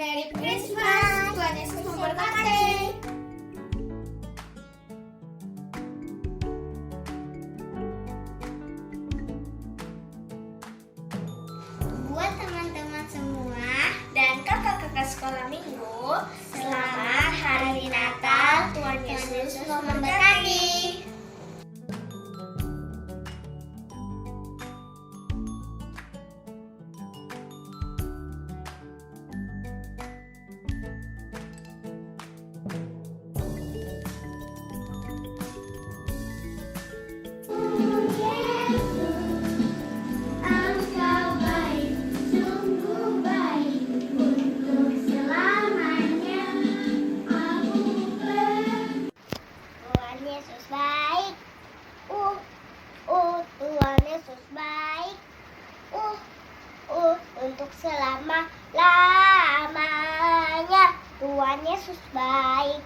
Merry Christmas, Tuhan Yesus memberkati. Buat teman-teman semua Dan kakak-kakak sekolah minggu, selamat Hari Natal, Tuhan Yesus memberkati. Engkau baik, sungguh baik untuk selamanya. Tuhan Yesus baik. Tuhan Yesus baik. Untuk selama-lamanya. Tuhan Yesus baik.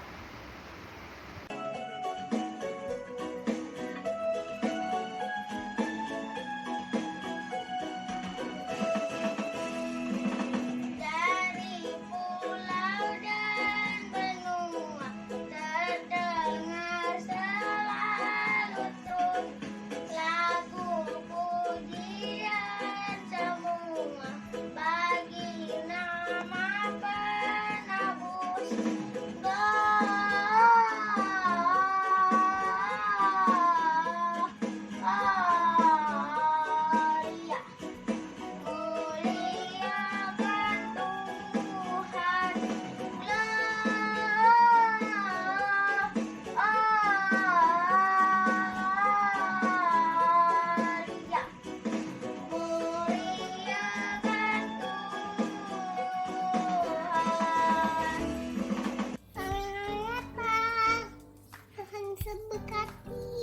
Dari pulau dan benua terdengar selalu terus lagu pujian semua bagi nama penebus. Gloria. Muliakan Tuhan, Gloria. Muliakan Tuhan. Tuhan memberkati.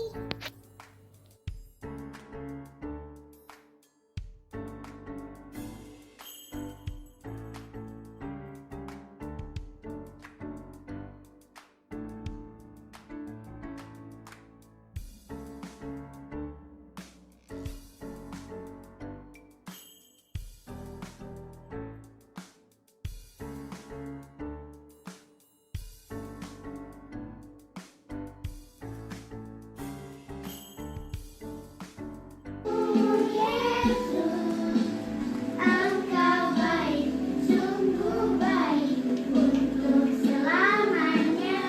Engkau baik, sungguh baik untuk selamanya.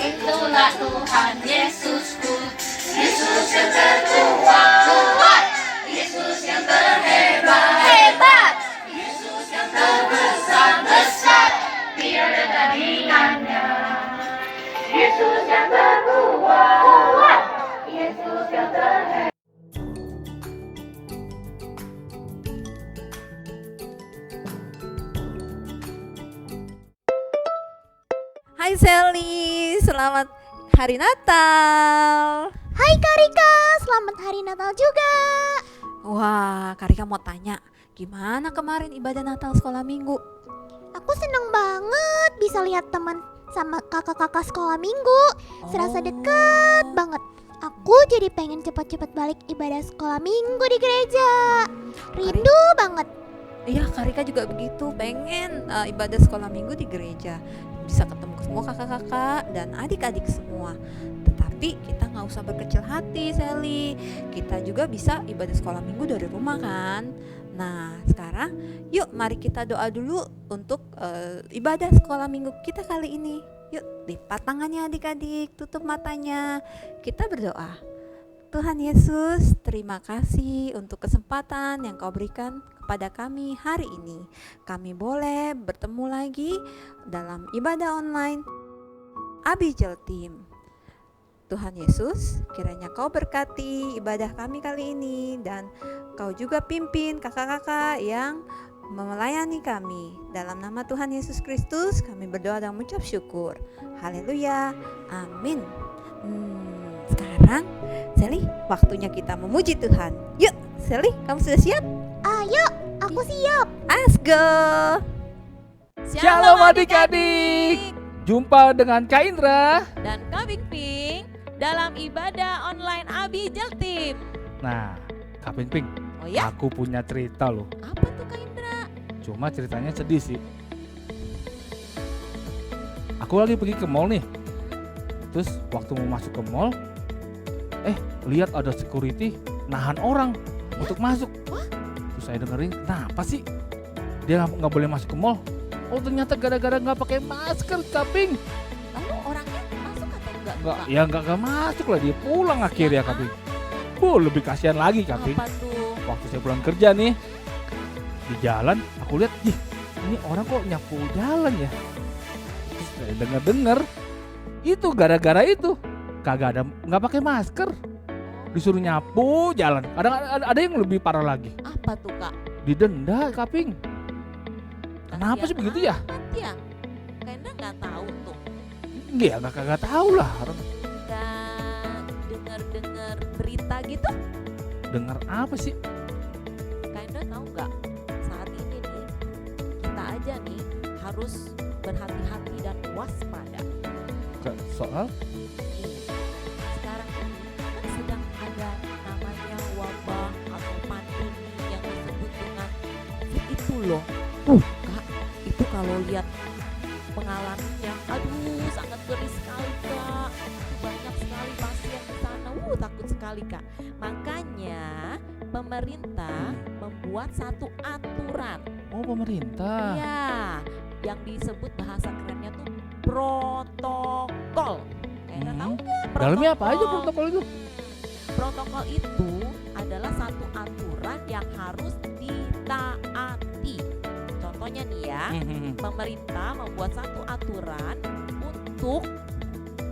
itulah Tuhan Yesusku, Yesus yang terkuat, Yesus yang terhebat, Yesus yang terbesar, tiada tandingannya. Yesus yang terkuat, Yesus yang terhebat. Hai Sally, selamat Hari Natal. Hai Karika, selamat Hari Natal juga. Wah, Karika mau tanya, gimana kemarin ibadah Natal sekolah minggu? Aku seneng banget bisa lihat teman sama kakak-kakak sekolah minggu. Serasa deket banget. Aku jadi pengen cepet-cepet balik ibadah sekolah minggu di gereja. Rindu banget. Iya, Karika juga begitu, pengen ibadah sekolah minggu di gereja. Bisa ketemu semua kakak-kakak dan adik-adik semua. Tetapi kita nggak usah berkecil hati, Sally. Kita juga bisa ibadah sekolah minggu dari rumah kan. Nah, sekarang yuk mari kita doa dulu untuk ibadah sekolah minggu kita kali ini. Yuk, lipat tangannya adik-adik, tutup matanya. Kita berdoa. Tuhan Yesus, terima kasih untuk kesempatan yang Kau berikan kepada kami hari ini. Kami boleh bertemu lagi dalam ibadah online Abijel Team. Tuhan Yesus, kiranya Kau berkati ibadah kami kali ini dan Kau juga pimpin kakak-kakak yang melayani kami. Dalam nama Tuhan Yesus Kristus kami berdoa dan mengucap syukur. Haleluya, amin. Sekarang Sally, waktunya kita memuji Tuhan. Yuk Sally, kamu sudah siap? Ayo, Aku siap. Let's go. Shalom adik-adik. Jumpa dengan Kak Indra dan Kak Ping Ping dalam ibadah online Abi Jeltip. Nah, Kak Ping Ping, Oh ya, aku punya cerita loh. apa tuh Kak Indra? Cuma ceritanya sedih sih. Aku lagi pergi ke mall nih. Terus waktu mau masuk ke mall, lihat ada security nahan orang untuk masuk. Terus saya dengerin, kenapa sih dia nggak boleh masuk ke mall? Oh ternyata gara-gara nggak pakai masker, Kak Ping. Lalu orangnya masuk atau enggak? Nggak, Kak? ya nggak masuk lah, dia pulang akhirnya, Kak Ping. Lebih kasihan lagi, Kak Ping. Apa tuh? Waktu saya pulang kerja nih, di jalan aku lihat, ini orang kok nyapu jalan ya. Terus saya dengar itu gara-gara itu nggak pakai masker, disuruh nyapu jalan. Ada yang lebih parah lagi, Apa tuh Kak? didenda, Kak Ping. Kenapa sih begitu ya? Amat ya? Kak Indra nggak tahu tuh. Iya, nggak tahu lah. Nggak dengar berita gitu? Dengar apa sih? Kak Indra tahu nggak? Saat ini nih kita aja nih harus berhati-hati dan waspada. Soal? Sekarang ini kan sedang ada namanya wabah atau pandemi yang disebut dengan COVID itu loh. Kak, itu kalau lihat pengalamannya, aduh sangat geli sekali Kak. Banyak sekali pasien di sana, takut sekali Kak. Makanya pemerintah membuat satu aturan. Oh, pemerintah. Iya, yang disebut bahasa kerennya tuh protokol. Kayaknya tahu nggak? Dalamnya apa aja protokol itu? Protokol itu adalah satu aturan yang harus ditaati. Contohnya nih ya, pemerintah membuat satu aturan untuk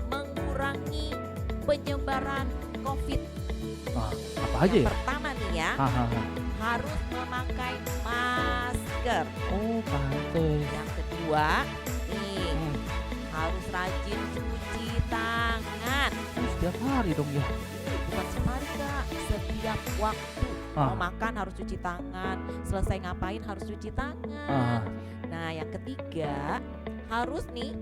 mengurangi penyebaran COVID. Apa aja Yang ya? pertama nih ya, harus memakai masker. Oh, pantes. Yang kedua, nih harus rajin cuci tangan. Setiap hari dong ya. Bukan sekali Kak, setiap waktu. Mau makan harus cuci tangan, selesai ngapain harus cuci tangan. Nah yang ketiga, harus nih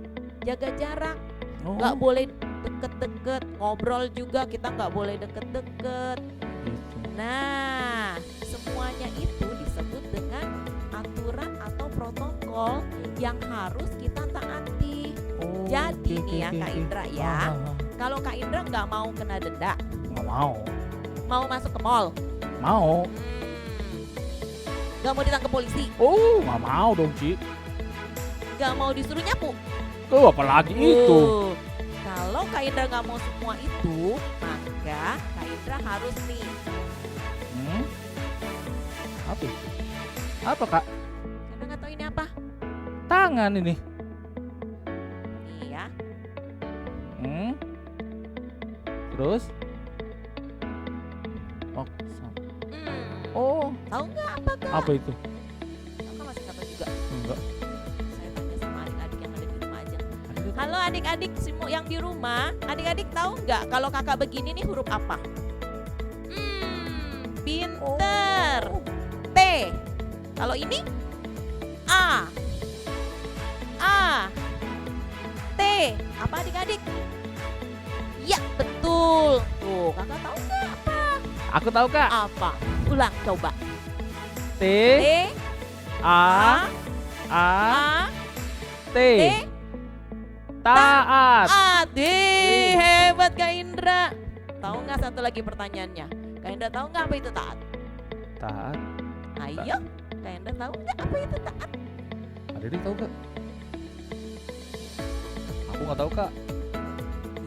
jaga jarak. Nggak boleh deket-deket, ngobrol juga kita nggak boleh deket-deket. Gitu. Nah semuanya itu disebut dengan aturan atau protokol yang harus kita taati. Jadi nih ya Kak Indra ya, kalau Kak Indra nggak mau kena denda, Nggak mau. mau masuk ke mall, Mau. nggak mau ditangkap polisi, Oh, nggak mau dong, Ci. nggak mau disuruh nyapu. Apalagi itu. Kalau Kak Indra nggak mau semua itu, maka Kak Indra harus nih. Apa itu? Apa, Kak? Kak Indra nggak tahu ini apa? Tangan ini. Nih ya. Terus? Oh, Tahu nggak apa Kak? apa itu? Tahu kan masih nggak tahu juga. Enggak. Saya tanya sama adik-adik yang ada di rumah aja. Halo adik-adik semua yang di rumah, adik-adik tahu nggak kalau kakak begini nih huruf apa? Pinter. T. Kalau ini A. T. Apa adik-adik? Ya betul. Tuh kakak tahu nggak apa? Aku tahu, Kak. Apa? Ulang coba. T T. A A A. T. T. Taat. Ade, hebat Kak Indra. Tahu nggak satu lagi pertanyaannya? Kak Indra tahu nggak apa itu taat? Taat. Ayo, Kak Indra tahu nggak apa itu taat? Adik tahu, Kak? Aku nggak tahu, Kak.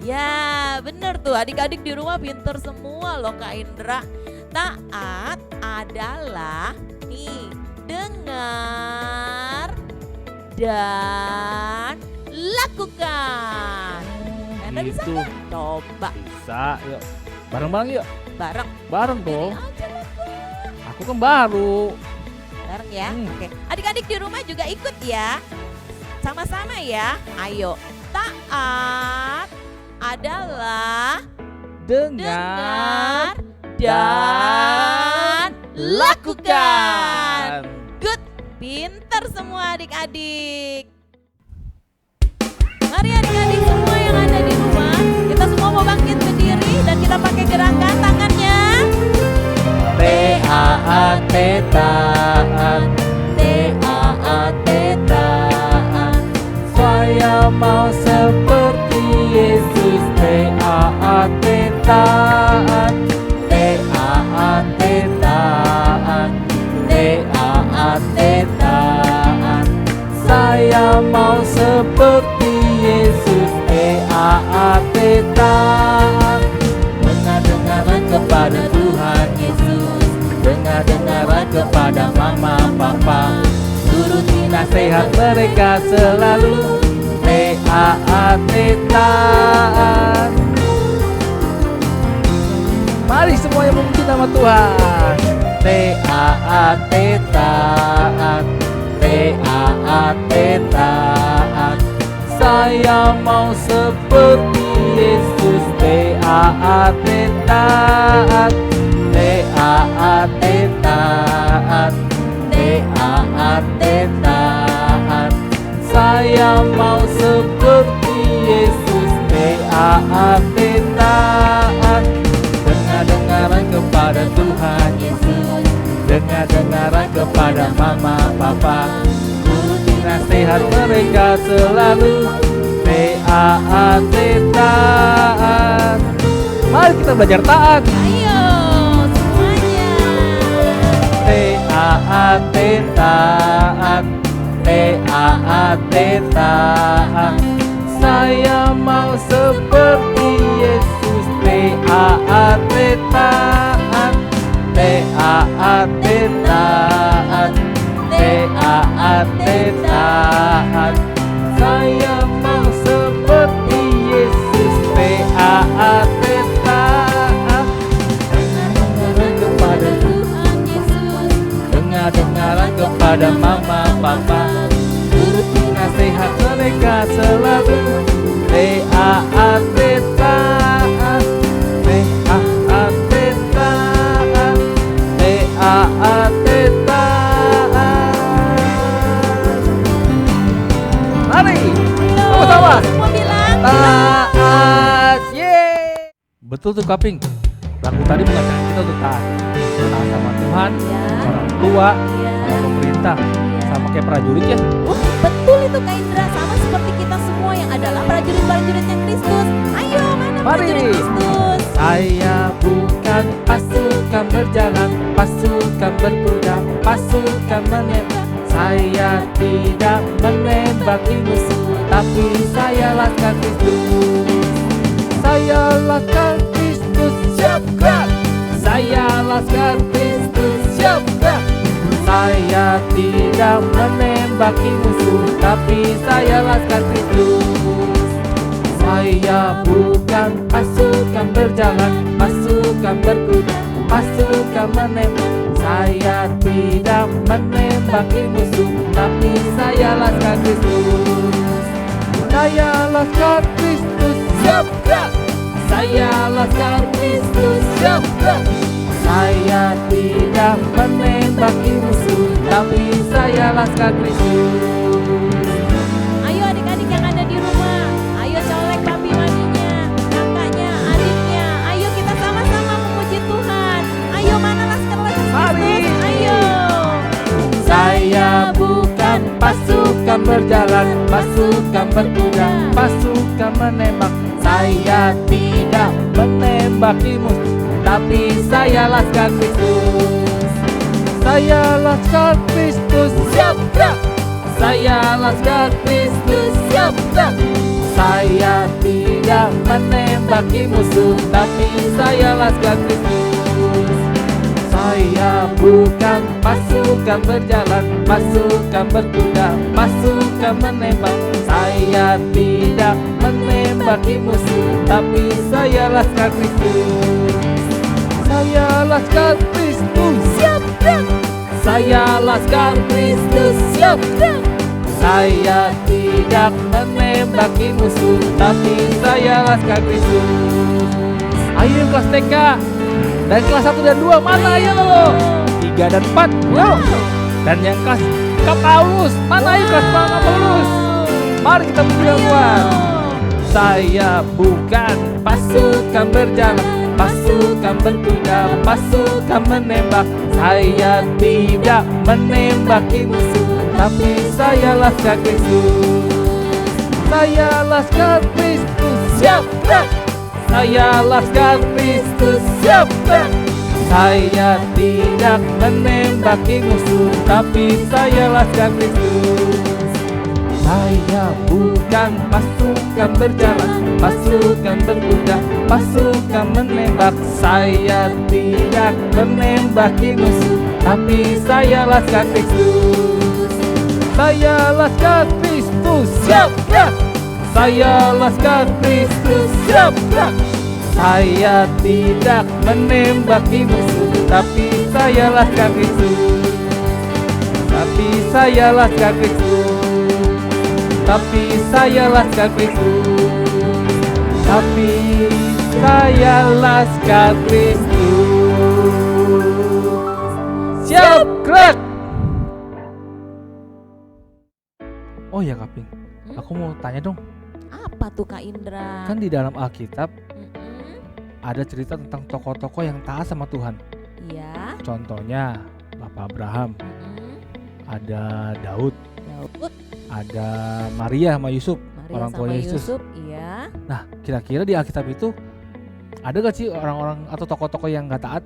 Ya, bener tuh. Adik-adik di rumah pinter semua loh Kak Indra. Taat adalah nih, dengar dan lakukan. Kak Indra bisa Gitu. nggak? Coba Bisa, yuk. Bareng-bareng yuk. bareng. Bareng dong. Ini aja lah, Kak. Aku kan baru. Bareng ya. Hmm. Oke. Adik-adik di rumah juga ikut ya. Sama-sama ya. Ayo. Taat adalah dengar dan lakukan. Pintar semua adik-adik. Mari adik-adik semua yang ada di rumah, kita semua mau bangkit berdiri dan kita pakai gerakan tangannya. T-A-A-T taat, T-A-A-T taat. Saya mau seperti Yesus. T-A-A-T taat, T-A-A-T taat, T-A-A-T taat. Saya mau seperti Yesus. T-A-A-T taat. Dengar-dengaran kepada Tuhan Yesus, dengar-dengaran kepada mama papa, turuti nasihat mereka selalu. T-A-A-T taat. Mari semuanya memuji nama Tuhan. T-A-A-T taat, T-A-A-T taat. Saya mau seperti Yesus. T-A-A-T taat, T-A-A-T taat, T-A-A-T taat. Saya mau seperti Yesus. T-A-A-T taat. Dengar-dengaran kepada Tuhan Yesus, dengar-dengaran kepada mama papa, turuti nasihat mereka selalu. T-A-A-T taat. Mari kita belajar taat. Ayo semuanya. T-A-A-T taat, T-A-A-T taat. Saya mau seperti Yesus. T-A-A-T taat, T-A-A-T taat, T-A-A-T taat. Saya mau seperti Yesus. T-A-A-T taat. Dengar-dengaran kepada Tuhan Yesus, dengar-dengaran kepada mama papa, turuti nasihat mereka selalu. T-A-A-T taat, T-A-A-T taat, T-A-A-T taat. Mari sama-sama Semua bilang taat. Yeay. Betul tuh Kaping. Lagu tadi mengatakan kita untuk taat. Taat sama Tuhan, Ya. orang tua, Iya. sama pemerintah, sama kayak prajurit ya. Wah, betul itu Kak Indra, sama seperti kita semua yang adalah prajurit-prajuritnya Kristus. Ayo, mana Mari. prajurit Kristus? Saya bukan pasukan berjalan, pasukan berkuda, pasukan menembak. Saya tidak menembaki musuh, tapi saya laskar Kristus. Saya laskar Kristus, siap gerak. Saya laskar Kristus, siap gerak. Saya tidak menembaki musuh, tapi saya laskar Kristus. Saya bukan pasukan berjalan, pasukan berkuda, pasukan menembak. Saya tidak menembaki musuh, tapi saya laskar Kristus. Saya laskar Kristus, siap gerak. Saya laskar Kristus, siap gerak. Saya tidak menembaki musuh, tapi saya laskar Kristus. Ayo adik-adik yang ada di rumah, ayo colek papi maminya, kakaknya, adiknya. Ayo kita sama-sama memuji Tuhan. Ayo mana laskar-laskar Mari. Kristus? Ayo. Saya bukan pasukan berjalan, pasukan berkuda, pasukan menembak. Saya tidak menembaki musuh, tapi saya laskar Kristus. Saya laskar Kristus, siap gerak. Saya laskar Kristus, siap gerak. Saya tidak menembaki musuh, tapi saya laskar Kristus. Saya bukan pasukan berjalan, pasukan berkuda, pasukan menembak. Saya tidak menembaki musuh, tapi saya laskar Kristus. Saya laskar Kristus, siap gerak. Saya laskar Kristus, siap gerak. Saya tidak menembaki musuh, tapi saya laskar Kristus. Ayo kelas TK dan kelas 1 dan 2 mana ayo? 3 dan 4 yuk. Dan yang kelas Kak Paulus, mana ikhlas Kak Paulus? Mari kita puji Tuhan. Saya bukan pasukan berjalan, pasukan berkuda, pasukan menembak. Saya tidak menembaki musuh, tapi saya laskar Kristus. Saya laskar Kristus, siap gerak. Saya laskar Kristus, siap gerak. Saya tidak menembaki musuh, tapi saya laskar Kristus. Saya bukan pasukan berjalan, pasukan berkuda, pasukan menembak. Saya tidak menembaki musuh, tapi saya laskar Kristus. Saya laskar Kristus, siap gerak. Saya laskar Kristus, siap gerak. Saya tidak menembaki musuh, tapi saya laskar Kristus. Tapi saya laskar Kristus. Tapi saya laskar Kristus. Tapi saya laskar Kristus. Siap gerak. Oh ya Kaping, aku mau tanya dong. Apa tuh Kak Indra? Kan di dalam Alkitab Mm-mm. ada cerita tentang tokoh-tokoh yang taat sama Tuhan. Iya. Contohnya Bapak Abraham, Mm-mm. ada Daud, Daud, ada Maria sama Yusuf, Maria orang tua sama Yesus. Yusuf, iya. Nah, kira-kira di Alkitab itu ada gak sih orang-orang atau tokoh-tokoh yang gak taat?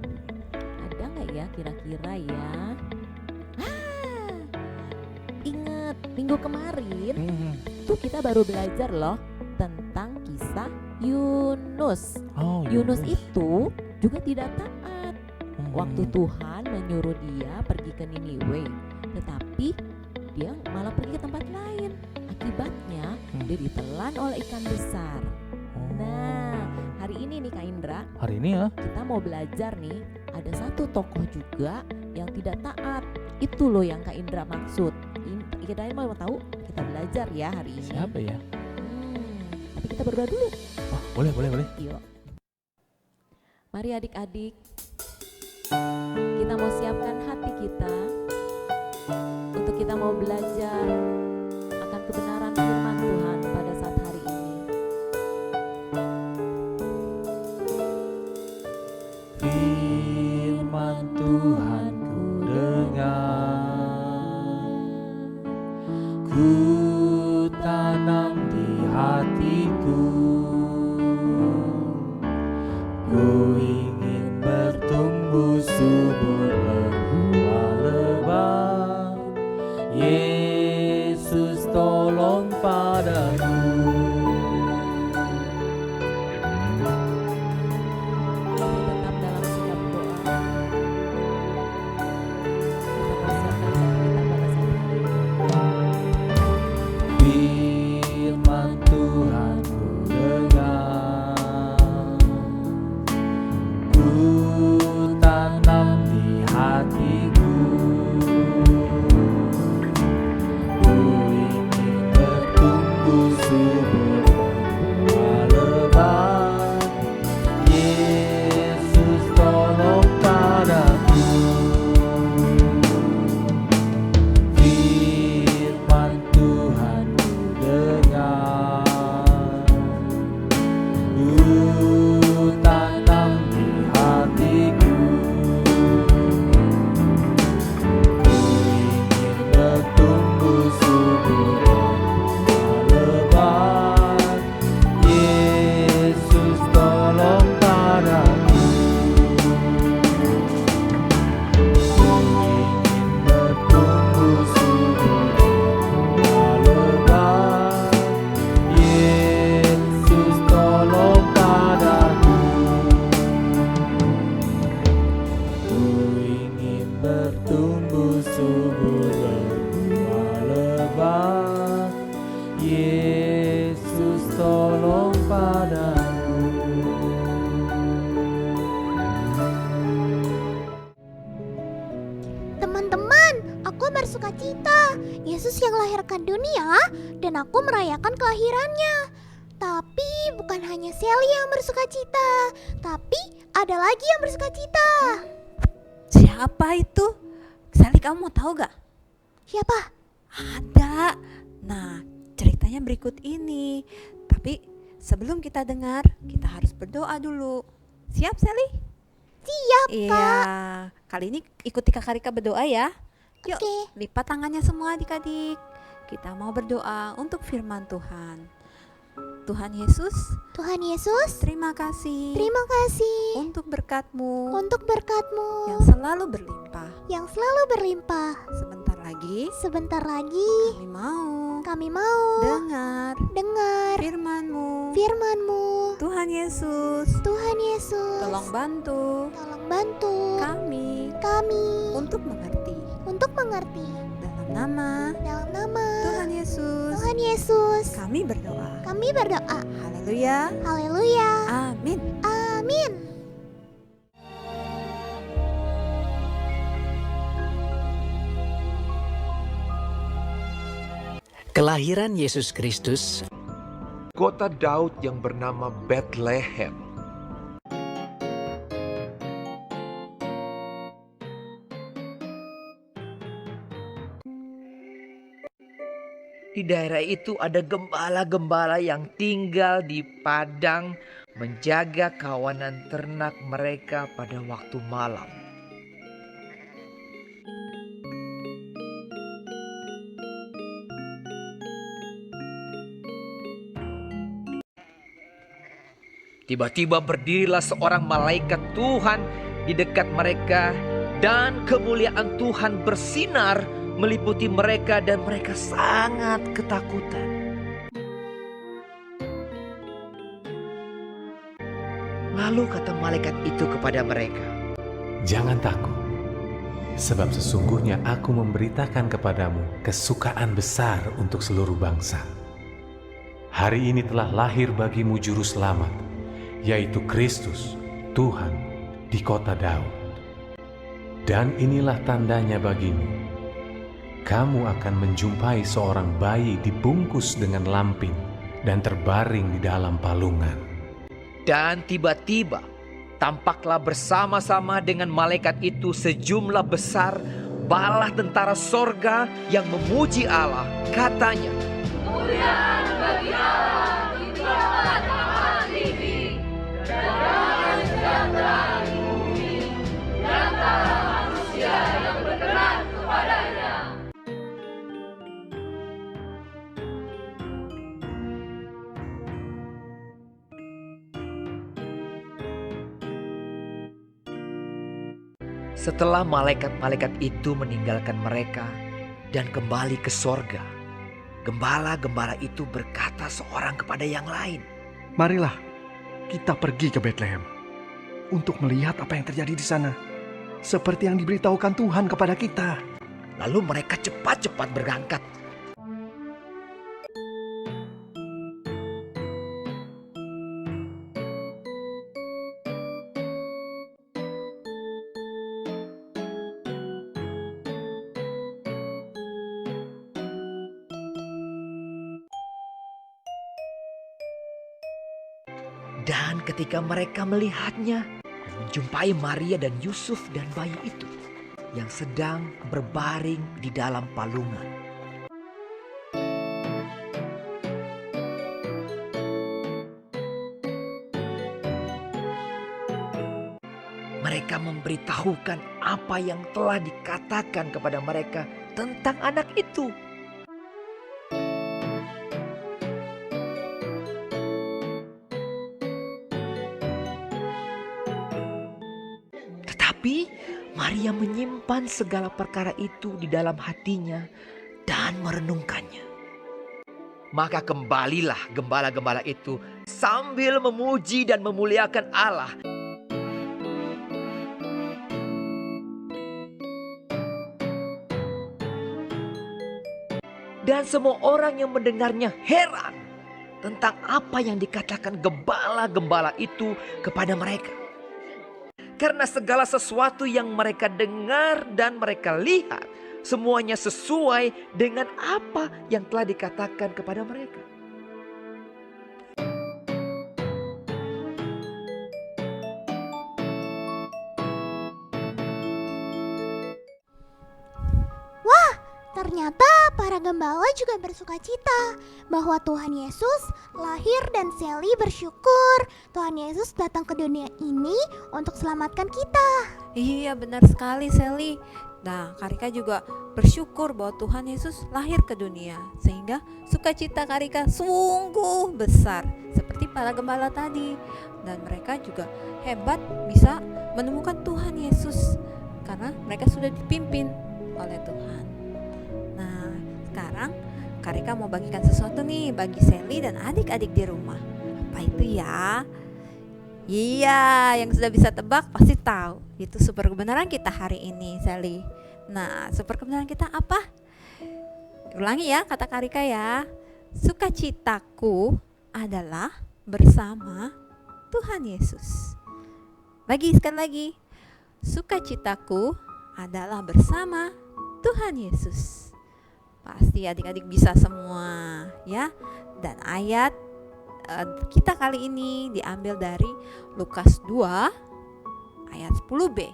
Ada nggak ya kira-kira ya? Ingat minggu kemarin tuh kita baru belajar loh tentang kisah Yunus. Oh, Yunus itu juga tidak taat waktu Hmm. Tuhan menyuruh dia pergi ke Niniwe, tetapi dia malah pergi ke tempat lain. Akibatnya dia ditelan oleh ikan besar. Oh. Nah, hari ini nih Kak Indra, Hari ini ya? kita mau belajar nih, ada satu tokoh juga yang tidak taat. Itu loh yang Kak Indra maksud. Kita mau tahu, kita belajar ya hari ini. Siapa ya? Tapi kita berdoa dulu. Oh, boleh. Yuk. Mari adik-adik, kita mau siapkan hati kita untuk kita mau belajar akan kebenaran firman Tuhan pada saat hari ini. Firman Tuhan ku dengar, ku tanam di hatiku. Ku ingin bertumbuh subur berbuah lebat. Yesus tolong padaku. Mari tetap dalam sikap doa. Kita persiapkan hati kita pada saat hari ini. Firman Tuhan ku dengar, ku tanam di hatiku. Ku ingin bertumbuh subur berbuah lebat. Yesus tolong padaku. Firman Tuhan ku dengar, ku tanam di hatiku. Ku ingin bertumbuh subur berbuah lebat. Yesus tolong padaku. Ku ingin bertumbuh subur berbuah lebat. Yesus tolong padaku. Ku ingin bertumbuh subur berbuah lebat. Yesus tolong padaku. Teman-teman, aku bersuka cita. Yesus yang melahirkan dunia dan aku merayakan kelahirannya. Tapi bukan hanya Sally yang bersuka cita, tapi ada lagi yang bersuka cita. Siapa itu? Sally, kamu mau tahu gak? Siapa? Ada. Nah, ceritanya berikut ini. Tapi sebelum kita dengar, kita harus berdoa dulu. Siap, Sally? Siap, Iya. Kali ini ikuti Kakak Rika berdoa ya. Yuk, Oke. lipat tangannya semua adik-adik. Kita mau berdoa untuk firman Tuhan. Tuhan Yesus, Tuhan Yesus, terima kasih terima kasih untuk berkat-Mu untuk berkat-Mu yang selalu berlimpah. yang selalu berlimpah. Sebentar lagi Sebentar lagi kami mau dengar dengar firman-Mu. firman-Mu. Tuhan Yesus, Tuhan Yesus, tolong bantu tolong bantu kami kami untuk mengerti. dalam nama Tuhan Yesus, Tuhan Yesus. kami berdoa. Kami berdoa. Haleluya. Haleluya. Amin. Amin. Kelahiran Yesus Kristus Kota Daud yang bernama Bethlehem. Di daerah itu ada gembala-gembala yang tinggal di padang menjaga kawanan ternak mereka pada waktu malam. Tiba-tiba berdirilah seorang malaikat Tuhan di dekat mereka dan kemuliaan Tuhan bersinar meliputi mereka dan mereka sangat ketakutan. Lalu kata malaikat itu kepada mereka, "Jangan takut, sebab sesungguhnya aku memberitakan kepadamu kesukaan besar untuk seluruh bangsa. Hari ini telah lahir bagimu juru selamat, yaitu Kristus, Tuhan, di kota Daud. Dan inilah tandanya bagimu. Kamu akan menjumpai seorang bayi dibungkus dengan lampin dan terbaring di dalam palungan." dan tiba-tiba tampaklah bersama-sama dengan malaikat itu sejumlah besar bala tentara sorga yang memuji Allah. Katanya, setelah malaikat-malaikat itu meninggalkan mereka dan kembali ke sorga, gembala-gembala itu berkata seorang kepada yang lain, "Marilah kita pergi ke Bethlehem untuk melihat apa yang terjadi di sana, seperti yang diberitahukan Tuhan kepada kita." Lalu mereka cepat-cepat berangkat. Dan ketika mereka melihatnya, menjumpai Maria dan Yusuf dan bayi itu yang sedang berbaring di dalam palungan. Mereka memberitahukan apa yang telah dikatakan kepada mereka tentang anak itu. Tetapi Maria menyimpan segala perkara itu di dalam hatinya dan merenungkannya. Maka kembalilah gembala-gembala itu sambil memuji dan memuliakan Allah. Dan semua orang yang mendengarnya heran tentang apa yang dikatakan gembala-gembala itu kepada mereka. Karena segala sesuatu yang mereka dengar dan mereka lihat, semuanya sesuai dengan apa yang telah dikatakan kepada mereka. Ternyata para gembala juga bersuka cita bahwa Tuhan Yesus lahir dan Sally bersyukur Tuhan Yesus datang ke dunia ini untuk selamatkan kita. Iya benar sekali Sally. Nah Karika juga bersyukur bahwa Tuhan Yesus lahir ke dunia, sehingga sukacita Karika sungguh besar seperti para gembala tadi. Dan mereka juga hebat bisa menemukan Tuhan Yesus karena mereka sudah dipimpin oleh Tuhan. Nah sekarang Karika mau bagikan sesuatu nih bagi Sally dan adik-adik di rumah. Apa itu ya? Iya, yang sudah bisa tebak pasti tahu. Itu super kebenaran kita hari ini, Sally. Nah, super kebenaran kita apa? Ulangi ya kata Karika ya. Sukacitaku adalah bersama Tuhan Yesus. Sekali lagi. Sukacitaku adalah bersama Tuhan Yesus. Pasti adik-adik bisa semua ya. Dan ayat kita kali ini diambil dari Lukas 2 ayat 10b.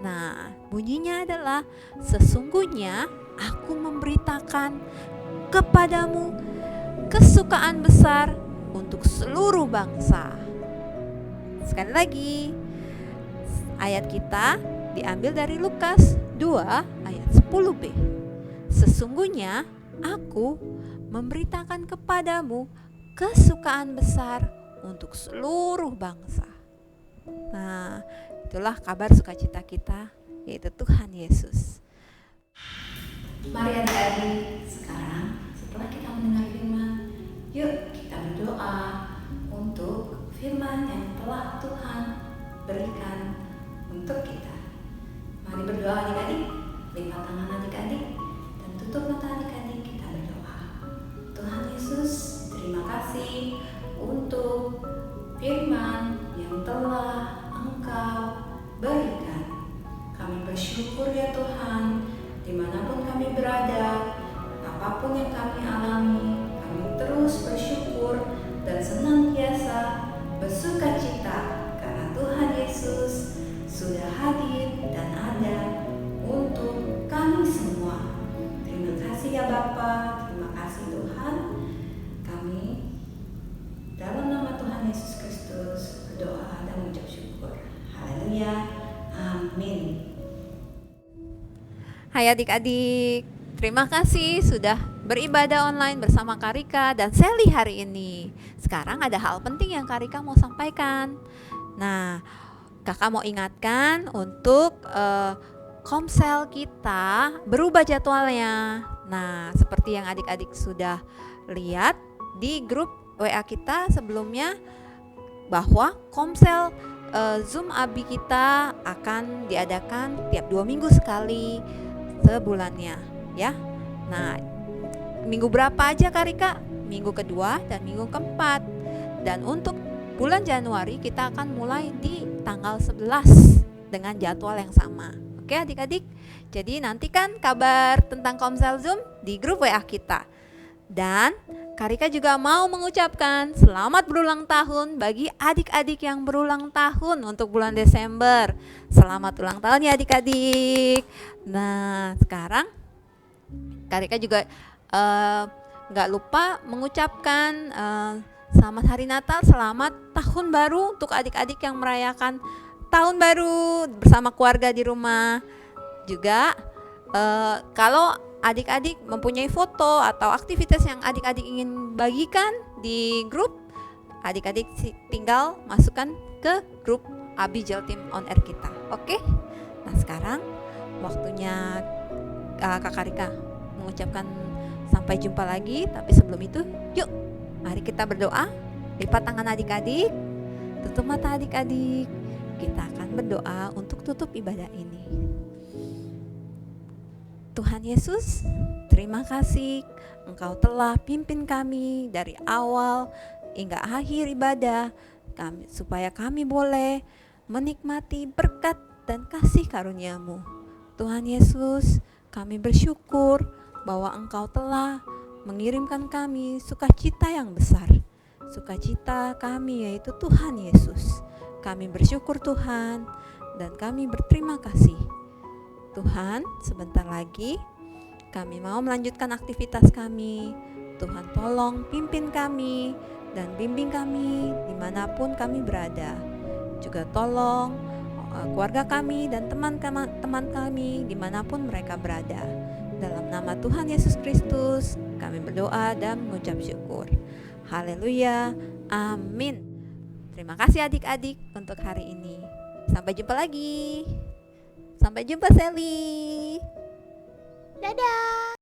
Nah, bunyinya adalah sesungguhnya aku memberitakan kepadamu kesukaan besar untuk seluruh bangsa. Sekali lagi, ayat kita diambil dari Lukas 2 ayat 10b. Sesungguhnya aku memberitakan kepadamu kesukaan besar untuk seluruh bangsa. Nah, itulah kabar sukacita kita, yaitu Tuhan Yesus. Mari adik-adik, sekarang setelah kita mendengar firman, yuk kita berdoa untuk firman yang telah Tuhan berikan untuk kita. Mari berdoa adik-adik, lipat tangan adik-adik, dan tutup mata adik-adik, kita berdoa. Tuhan Yesus, terima kasih untuk firman yang telah Engkau berikan. Kami bersyukur ya Tuhan, dimanapun kami berada, apapun yang kami alami, kami terus bersyukur dan senantiasa bersukacita karena Tuhan Yesus sudah hadir dan ada untuk kami semua. Terima kasih ya Bapa, terima kasih Tuhan. Kami dalam nama Tuhan Yesus Kristus berdoa dan mengucap syukur. Haleluya. Amin. Hai adik-adik, terima kasih sudah beribadah online bersama Karika dan Sally hari ini. Sekarang ada hal penting yang Karika mau sampaikan. Nah, kakak mau ingatkan untuk komsel kita berubah jadwalnya. Nah, seperti yang adik-adik sudah lihat di grup WA kita sebelumnya, bahwa komsel Zoom Abi kita akan diadakan tiap 2 minggu sekali sebulannya ya. Nah, minggu berapa aja Karika? Minggu kedua dan minggu keempat. Dan untuk bulan Januari kita akan mulai di tanggal 11 dengan jadwal yang sama. Oke adik-adik, jadi nantikan kabar tentang komsel Zoom di grup WA kita. Dan Karika juga mau mengucapkan selamat berulang tahun bagi adik-adik yang berulang tahun untuk bulan Desember. Selamat ulang tahun ya adik-adik. Nah sekarang Karika juga gak lupa mengucapkan selamat hari Natal, selamat tahun baru untuk adik-adik yang merayakan tahun baru bersama keluarga di rumah. Juga kalau adik-adik mempunyai foto atau aktivitas yang adik-adik ingin bagikan di grup, adik-adik tinggal masukkan ke grup Abi Jatim On Air kita. Oke? Nah sekarang waktunya Kak Karika mengucapkan sampai jumpa lagi. Tapi sebelum itu, yuk mari kita berdoa. Lipat tangan adik-adik, tutup mata adik-adik. Kita akan berdoa untuk tutup ibadah ini. Tuhan Yesus, terima kasih Engkau telah pimpin kami dari awal hingga akhir ibadah supaya kami boleh menikmati berkat dan kasih karunia-Mu. Tuhan Yesus, kami bersyukur bahwa Engkau telah mengirimkan kami sukacita yang besar. Sukacita kami yaitu Tuhan Yesus. Kami bersyukur Tuhan dan kami berterima kasih. Tuhan, sebentar lagi Kami mau melanjutkan aktivitas kami. Tuhan tolong pimpin kami dan bimbing kami dimanapun kami berada. Juga tolong keluarga kami dan teman-teman kami dimanapun mereka berada. Dalam nama Tuhan Yesus Kristus kami berdoa dan mengucap syukur. Haleluya, amin. Terima kasih adik-adik untuk hari ini. Sampai jumpa lagi. Sampai jumpa Sally. Dadah.